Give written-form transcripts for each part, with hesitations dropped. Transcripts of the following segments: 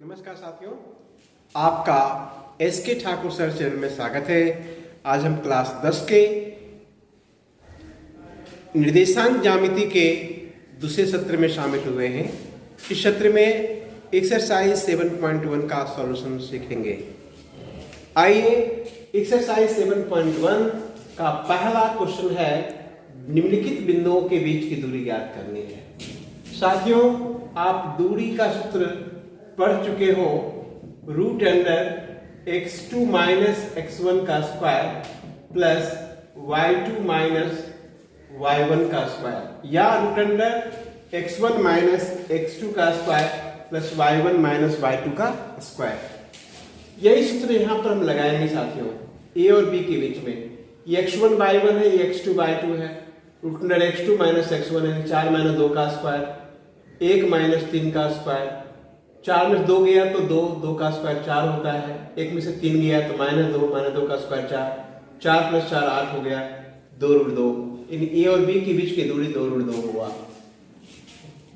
नमस्कार साथियों, आपका एसके ठाकुर सर चैनल में स्वागत है। आज हम क्लास 10 के निर्देशांक ज्यामिति के दूसरे सत्र में शामिल हुए हैं। इस सत्र में एक्सरसाइज 7.1 का सॉल्यूशन सीखेंगे। आइए, एक्सरसाइज 7.1 का पहला क्वेश्चन है, निम्नलिखित बिंदुओं के बीच की दूरी ज्ञात करनी है। साथियों, आप दूरी का सूत्र पढ़ चुके हो, root under x2 minus x1 का square plus y2 minus y1 का स्क्वायर, या root under x1 minus x2 का square plus y1 minus y2 का स्क्वायर। यही सूत्र यहां पर हम लगाएंगे साथियों, a और b के बीच में। ये x1 y1 है, ये x2 y2 है। Root under x2 minus x1 है, 4 माइनस 2 का स्क्वायर, 1 माइनस 3 का स्क्वायर। 4 में 2 गया तो 2 का स्क्वायर 4 होता है। 1 में से 3 गया तो माइनस 2 का स्क्वायर 4। 4 प्लस 4 8 हो गया, 2 रूट 2। इन ए और बी के बीच की दूरी 2 रूट 2 हुआ।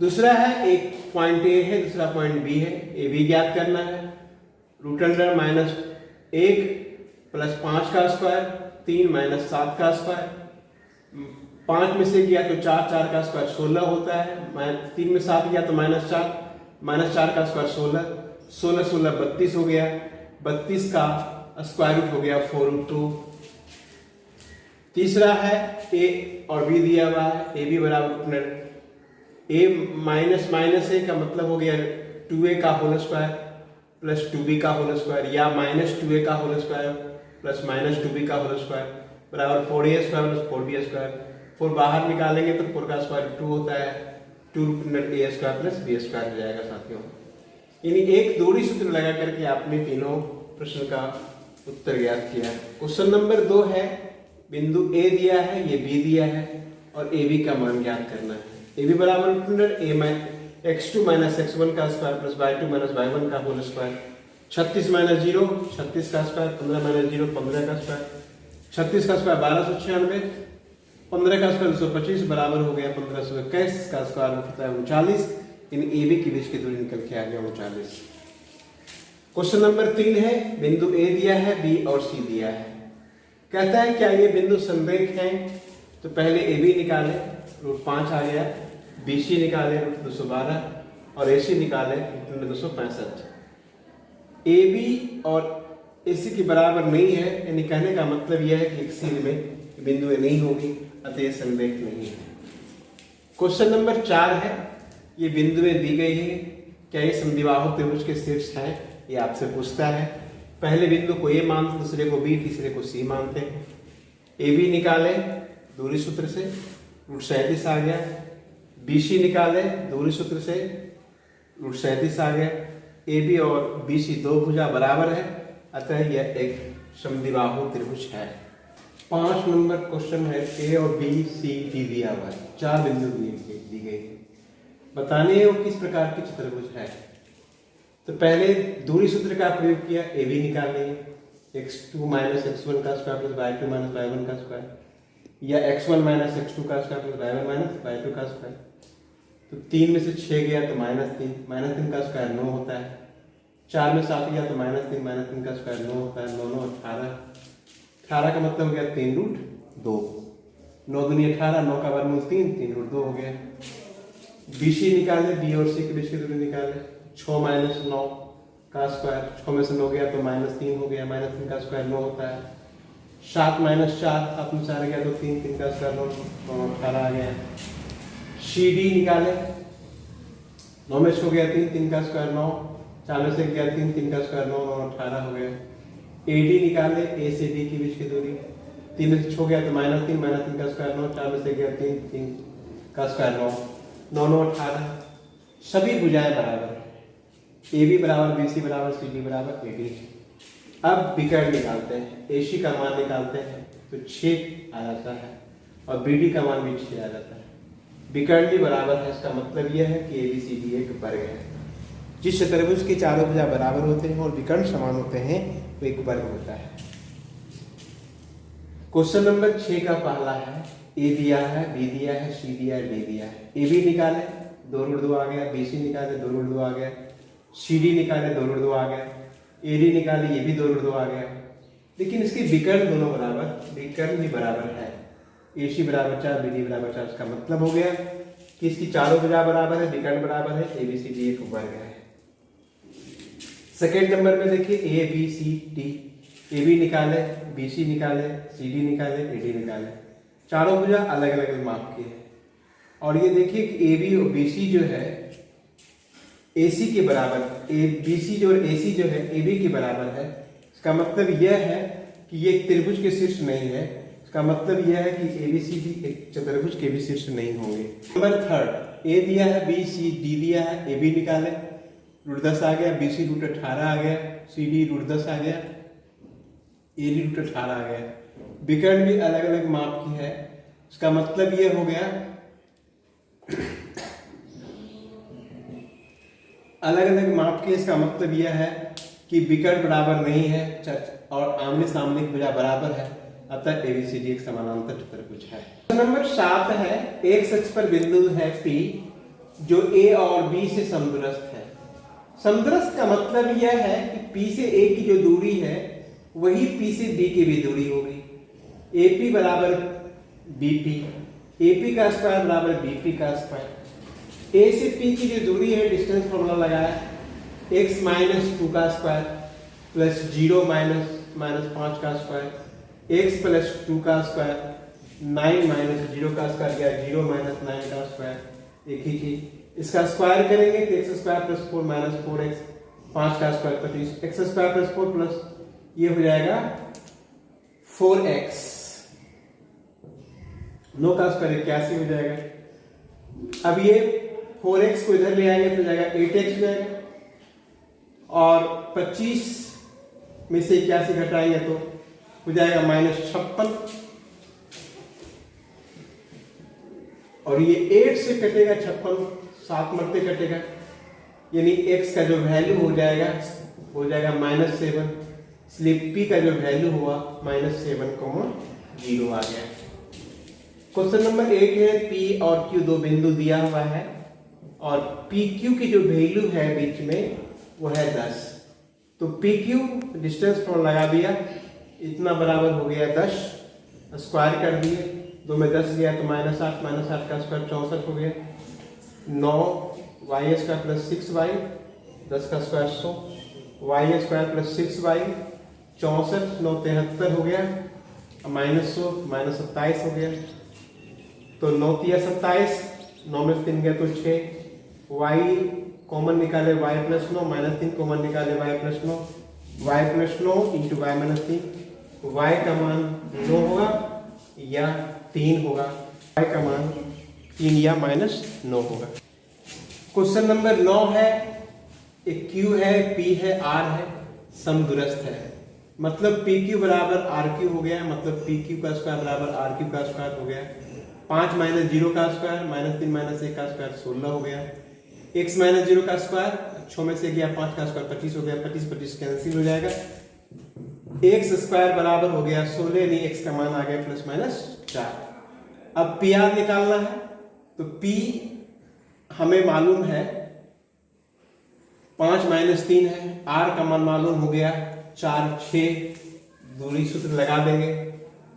दूसरा है, एक पॉइंट ए है, दूसरा पॉइंट बी है। ए बी ज्ञात करना है। रूट अंडर माइनस 1 प्लस 5 का स्क्वायर, 3 माइनस 7 का स्क्वायर। 5 में से गया तो 4 का स्क्वायर 16 होता है। 3 में 7 गया तो माइनस 4 का स्क्वायर 16 32 हो गया। 32 का स्क्वायर रूट हो गया 4 रूट 2। तीसरा है, ए और बी दिया हुआ है। ए बी बराबर ए माइनस माइनस ए का मतलब हो गया 2a का होल स्क्वायर प्लस 2b का होल स्क्वायर, या माइनस 2a का whole square plus minus 2b का होल स्क्वायर बराबर 4a square plus 4b square. 4 बाहर निकालेंगे तो 4 का स्क्वायर 2 होता है। 2 root under a square plus b square हो जाएगा साथियों। यानी एक दूरी सूत्र लगा करके आपने तीनों प्रश्न का उत्तर ज्ञात किया। क्वेश्चन नंबर 2 है, बिंदु a दिया है, ये b दिया है और a b का मान ज्ञात करना है। a b बराबर root under x2 minus x1 का square plus y2 minus y1 का होल स्क्वायर। 36 माइनस 0 36 का स्क्वायर, 15 माइनस 0 15 का स्क्वायर। 36 का स्क्वायर 1296, 15 का स्क्वायर 225 बराबर हो गया 1521 का स्क्वायर होता है 39। इन ए बी के बीच की दूरी निकल के आ गया 39। क्वेश्चन नंबर 3 है, बिंदु ए दिया है, बी और सी दिया है। कहता है क्या ये बिंदु संरेख हैं? तो पहले ए बी निकाले, रूट 5 आ गया। बी सी निकाले, रूट 212 और ए सी निकाले, रूट 265। ए बी और ए सी के बराबर नहीं है, यानी कहने का मतलब यह है कि एक सीध में बिंदु ए नहीं होगी, अतः संरेख नहीं है। क्वेश्चन नंबर 4 है, ये बिंदुएं दी गई है, क्या ये समद्विबाहु त्रिभुज के शीर्ष हैं? ये आपसे पूछता है। पहले बिंदु को ए मानते, दूसरे को बी, तीसरे को सी मानते हैं। ए बी निकाले दूरी सूत्र से, रूट 37 आ गया। बी सी निकाले दूरी सूत्र से, रूट 37 आ गया। ए बी और बी सी दो भुजा बराबर है, अतः यह एक समद्विबाहु त्रिभुज है। 5 नंबर क्वेश्चन है, ए और बी सी डी दिया हुआ है, 4 बिंदु दी गई है। बताने हैं वो किस प्रकार की चतुर्भुज है। तो पहले दूरी सूत्र का प्रयोग किया, ए बी निकालनी है। x2 माइनस x1 का square plus y2 minus y1 का स्क्वायर, या x1 माइनस x2 का square plus y1 minus y2 का स्क्वायर। तो 3 में से 6 गया तो -3 का स्क्वायर 9 होता है। 4 में 7 गया तो -3 का स्क्वायर 9 होता है। 9 9 18 का मतलब हो गया 3 रूट 2। 9 दूनी 18, 9 का वर्गमूल 3 रूट 2 हो गया। बी सी निकाले, बी और सी के बीच की दूरी निकाले। 6 माइनस 9 का स्क्वायर, 6 में से 9 गया तो -3 हो गया। -3 का स्क्वायर 9 होता है। 7 माइनस 4, 7 में 4 गया तो 3 का स्क्वायर 9 18 आ गया। सी डी निकाले, 9 में 6 गया 3 का स्क्वायर 9, 4 में से गया 3 का स्क्वायर 9 18 हो गया। ए डी निकाले, ए से डी के बीच की दूरी। 3 में से 6 गया तो -3 का स्क्वायर 9, 4 में से गया 3 का स्क्वायर 9 9 18। सभी भुजाएं बराबर है। ए बी बराबर बी सी बराबर सी डी बराबर ए डी। अब विकर्ण निकालते हैं। ए सी का मान निकालते हैं तो 6 आ जाता है और बी डी का मान भी 6 आ जाता है। विकर्ण भी बराबर है, इसका मतलब यह है कि ए बी सी डी एक वर्ग है। जिस चतुर्भुज के चारों भुजा बराबर होते हैं और विकर्ण समान होते हैं, वो एक वर्ग होता है। क्वेश्चन नंबर 6 का पहला है, ए दिया है, बी दिया है, सी दिया है, डी दिया है। ए बी निकाले, 2 रूट 2 आ गया। बी सी निकाले, 2 रूट 2 आ गया। सी डी निकाले 2 रूट 2 आ गया, ए डी निकाले ये भी 2 रूट 2 आ गया, लेकिन इसके विकर्ण दोनों बराबर, विकर्ण भी बराबर है। ए सी बराबर 4, बी डी बराबर 4, इसका मतलब हो गया कि इसकी चारों भुजा बराबर है, विकर्ण बराबर है, ए बी सी डी एक वर्ग है। सेकेंड नंबर में देखिए A B C D, A B निकाले, बी सी निकाले, सी डी निकाले, ए डी निकाले, चारों भुजा अलग अलग माप की है। और ये देखिए कि ए बी और बी सी जो है ए सी के बराबर, ए बी सी जो ए सी जो है ए बी के बराबर है। इसका मतलब यह है कि ये एक त्रिभुज के शीर्ष नहीं है। इसका मतलब यह है कि ए बी सी डी एक चतुर्भुज के भी शीर्ष नहीं होंगे। नंबर थर्ड, ए दिया है, बी सी डी दिया है, ए बी निकाले, रूट 10 आ गया, बी सी रूट 18 आ गया, सी डी रूट 10 आ गया, ए डी रूट 18 आ गया। विकर्ण भी अलग अलग माप की है। इसका मतलब यह हो गया अलग अलग माप के, इसका मतलब यह है कि विकर्ण बराबर नहीं है और आमने सामने की भुजा बराबर है, अतः एबीसीडी एक समानांतर चतुर्भुज है। नंबर 7 है, एक अक्ष पर बिंदु है P जो A और B से समदूरस्थ है। समदूरस्थ का मतलब यह है कि P से A की जो दूरी है वही P से B की भी दूरी होगी। AP बराबर BP, AP का स्क्वायर बराबर BP का स्क्वायर। A से P की जो दूरी है, डिस्टेंस फॉर्मूला लगाया, x माइनस 2 का स्क्वायर प्लस 0 माइनस 5 का स्क्वायर, x प्लस 2 का स्क्वायर, 9 माइनस 0 का स्क्वायर या 0 माइनस 9 का स्क्वायर, एक ही चीज। इसका स्क्वायर करेंगे तो x square plus 4 minus 4x, 5 का square 25, x square plus 4 plus ये हो जाएगा 4x, 9 का स्क्वायर 81 हो जाएगा। अब ये 4x को इधर ले आएंगे तो जाएगा 8x हो जाएगा, और 25 में से 81 घटाएंगे तो हो जाएगा -56, और ये 8 से कटेगा 56, 7 मरते कटेगा, यानी x का जो वैल्यू हो जाएगा -7, इसलिए p का जो वैल्यू हुआ -7,0 आ गया। क्वेश्चन नंबर 8 है, p और q दो बिंदु दिया हुआ है और PQ की जो वैल्यू है बीच में वो है 10। तो PQ डिस्टेंस फॉर्म लगा दिया, इतना बराबर हो गया 10, स्क्वायर कर दिए, 2 में 10 गया तो -8 का स्क्वायर 64 हो गया, 9 y स्क्वायर प्लस 6y, 10 का square 100, y square plus 6y 64, 9 73 हो गया, -100 -27 हो गया, तो 9 तिया 27, 9 में 3 गया तो 6, y कॉमन निकाले y प्लस 9, -3 कॉमन निकाले y plus 9, y plus 9 into y minus 3, y का मान 9 होगा या 3 होगा, y का मान 3 या -9 होगा। क्वेश्चन नंबर 9 है, एक q है, p है, r है, समदूरस्थ है। मतलब PQ बराबर RQ हो गया, मतलब PQ का स्क्वायर बराबर RQ का स्क्वायर हो गया, 5 माइनस 0 का स्क्वायर -3 माइनस 1 का स्क्वायर 16 हो गया, x माइनस 0 का स्क्वायर 6 में से गया 5 का स्क्वायर 25 हो गया, 25 कैंसिल हो जाएगा, x स्क्वायर बराबर हो गया 16, यानी x का मान आ गया ±4। अब PR निकालना है, तो P हमें मालूम है 5 माइनस 3 है, R का मान मालूम हो गया 4 6, दूरी सूत्र लगा देंगे,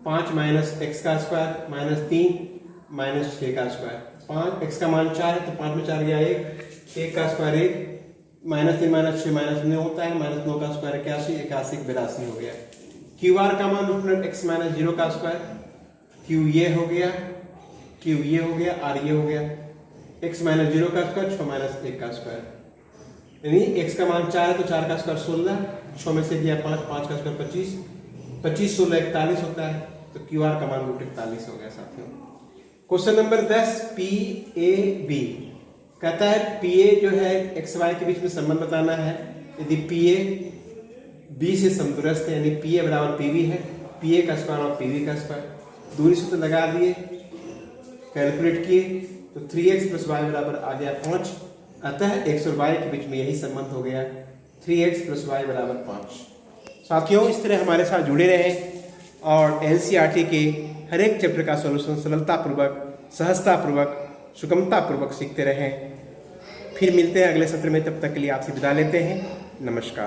5 माइनस x का स्क्वायर -3 माइनस 6 का स्क्वायर, 5 x का मान 4 है तो 5 में 4 गया 1 का स्क्वायर 1, -3 माइनस 6 -9 होता है, -9 का स्क्वायर 81, 81 82 हो गया। QR का मान x माइनस 0 का स्क्वायर, Q ये हो गया, Q ये हो गया, R ये हो गया, x माइनस 0 का स्क्वायर 6 माइनस 1 का स्क्वायर, यानी x का मान 4 है तो 4 का स्क्वायर 16, 6 में से गया 5, 5 का स्क्वायर 25, 25 16 41 होता है, तो QR का मान √41 हो गया साथियों। क्वेश्चन नंबर 10, PAB कहता है PA जो है XY के बीच में संबंध बताना है। यदि PA B से समदूरस्थ है, यानी PA बराबर PB है, PA का स्क्वायर और PB का स्क्वायर, दूरी सूत्र लगा दिए, कैलकुलेट किए तो 3x प्लस y बराबर आ गया 5, अतः x और y के बीच में यही संबंध हो गया, 3x प्लस y बराबर 5। साथियों, इस तरह हमारे साथ जुड़े रहें और NCERT के हर एक चैप्टर का सॉल्यूशन सरलतापूर्वक, सहजतापूर्वक, सुगमतापूर्वक सीखते रहें। फिर मिलते हैं अगले सत्र में, तब तक के लिए आपसे विदा लेते हैं। नमस्कार।